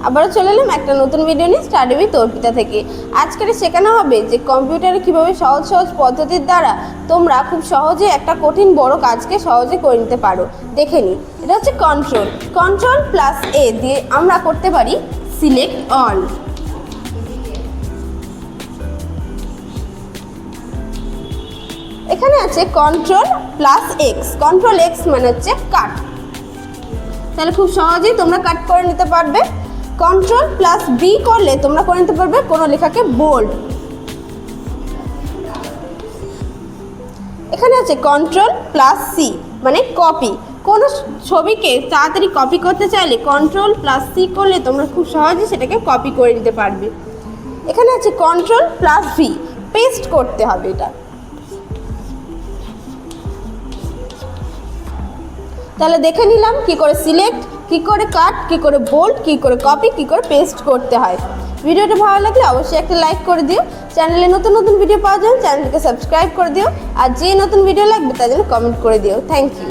আবারও চলে এলাম একটা নতুন ভিডিও নিয়ে স্টাডি উইথ অর্পিতা থেকে। আজকে শেখানো হবে যে কম্পিউটারে কিভাবে সহজ সহজ পদ্ধতির দ্বারা তোমরা খুব সহজে একটা কঠিন বড় কাজকে সহজে করে নিতে পারো। দেখে নিই, এটা হচ্ছে কন্ট্রোল প্লাস এ দিয়ে আমরা করতে পারি সিলেক্ট অল। এখানে আছে control plus x, control x মানে হচ্ছে কাট, তাহলে খুব সহজেই তোমরা কাট করে নিতে পারবে। কন্ট্রোল প্লাস বি করলে তোমরা করে নিতে পারবে কোনো লেখাকে বোল্ড। এখানে আছে কন্ট্রোল প্লাস সি মানে কপি, কোনো ছবিকে তাড়াতাড়ি কপি করতে চাইলে কন্ট্রোল প্লাস সি করলে তোমরা খুব সহজেই সেটাকে কপি করে নিতে পারবে। এখানে আছে কন্ট্রোল প্লাস ভি, পেস্ট করতে হবে এটা। তাহলে দেখে নিলাম কি করে সিলেক্ট, কি করে কাট, কি করে বোল্ড, কি করে কপি, কি করে পেস্ট করতে হয়। ভিডিওটা ভালো লাগলে অবশ্যই একটা লাইক করে দিও। চ্যানেলে নতুন নতুন ভিডিও পাওয়ার জন্য চ্যানেলকে সাবস্ক্রাইব করে দিও। আর যে নতুন ভিডিও লাগবে তার জন্য কমেন্ট করে দিও। Thank you.